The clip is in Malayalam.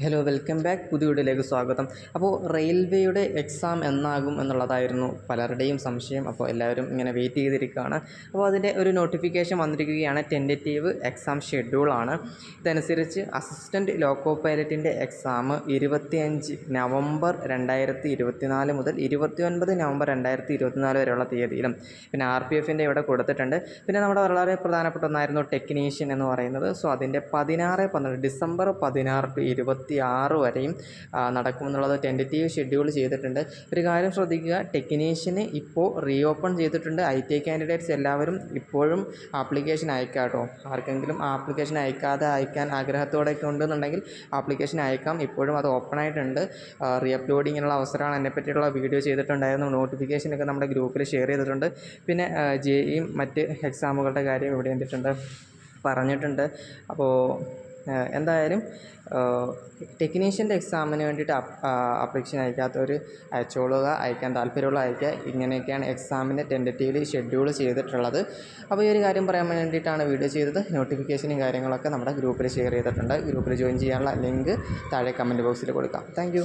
Hello welcome back. പുതിയ വീഡിയോയിലേക്ക് സ്വാഗതം. അപ്പോൾ റെയിൽവേയുടെ എക്സാം എന്നാകും എന്നുള്ളതായിരുന്നു പലരുടെയും സംശയം. അപ്പോൾ എല്ലാവരും ഇങ്ങനെ വെയിറ്റ് ചെയ്തിരിക്കുകയാണ്. അപ്പോൾ അതിൻ്റെ ഒരു നോട്ടിഫിക്കേഷൻ വന്നിരിക്കുകയാണ്. ടെൻറ്റേറ്റീവ് എക്സാം ഷെഡ്യൂളാണ്. ഇതനുസരിച്ച് അസിസ്റ്റൻറ്റ് ലോക്കോ പൈലറ്റിൻ്റെ എക്സാം 25 നവംബർ 2024 മുതൽ 29 നവംബർ 2024 വരെയുള്ള തീയതിയിലും പിന്നെ RPFൻ്റെ ഇവിടെ കൊടുത്തിട്ടുണ്ട്. പിന്നെ നമ്മുടെ വളരെ പ്രധാനപ്പെട്ട ഒന്നായിരുന്നു ടെക്നീഷ്യൻ എന്ന് പറയുന്നത്. സോ അതിൻ്റെ 16-12 ഡിസംബർ 16 ടു 26 വരെയും നടക്കുമെന്നുള്ളത് ടെൻറ്റേറ്റീവ് ഷെഡ്യൂൾ ചെയ്തിട്ടുണ്ട്. ഒരു കാര്യം ശ്രദ്ധിക്കുക, ടെക്നീഷ്യന് ഇപ്പോൾ റീഓപ്പൺ ചെയ്തിട്ടുണ്ട്. ITI കാൻഡിഡേറ്റ്സ് എല്ലാവരും ഇപ്പോഴും ആപ്ലിക്കേഷൻ അയക്കാം കേട്ടോ. ആർക്കെങ്കിലും ആപ്ലിക്കേഷൻ അയക്കാൻ ആഗ്രഹത്തോടെയൊക്കെ ഉണ്ടെന്നുണ്ടെങ്കിൽ ആപ്ലിക്കേഷൻ അയക്കാം. ഇപ്പോഴും അത് ഓപ്പൺ ആയിട്ടുണ്ട്. റീ അപ്ലോഡിങ്ങിനുള്ള അവസരമാണ്. അതിനെപ്പറ്റിയുള്ള വീഡിയോ ചെയ്തിട്ടുണ്ടായിരുന്നു. നോട്ടിഫിക്കേഷനൊക്കെ നമ്മുടെ ഗ്രൂപ്പിൽ ഷെയർ ചെയ്തിട്ടുണ്ട്. പിന്നെ JEE മറ്റ് എക്സാമുകളുടെ കാര്യം ഇവിടെ എന്തിട്ടുണ്ട് പറഞ്ഞിട്ടുണ്ട്. അപ്പോൾ എന്തായാലും ടെക്നീഷ്യൻ്റെ എക്സാമിന് വേണ്ടിയിട്ട് ആപ്ലിക്കേഷൻ അയക്കാത്തവർ അയക്കാൻ താല്പര്യമുള്ള അയക്കുക. ഇങ്ങനെയൊക്കെയാണ് എക്സാമിൻ്റെ ടെൻറ്റേറ്റീവ്ലി ഷെഡ്യൂൾ ചെയ്തിട്ടുള്ളത്. അപ്പോൾ ഈ ഒരു കാര്യം പറയാൻ വേണ്ടിയിട്ടാണ് വീഡിയോ ചെയ്തത്. നോട്ടിഫിക്കേഷനും കാര്യങ്ങളൊക്കെ നമ്മുടെ ഗ്രൂപ്പിൽ ഷെയർ ചെയ്തിട്ടുണ്ട്. ഗ്രൂപ്പിൽ ജോയിൻ ചെയ്യാനുള്ള ലിങ്ക് താഴെ കമൻറ്റ് ബോക്സിൽ കൊടുക്കാം. താങ്ക്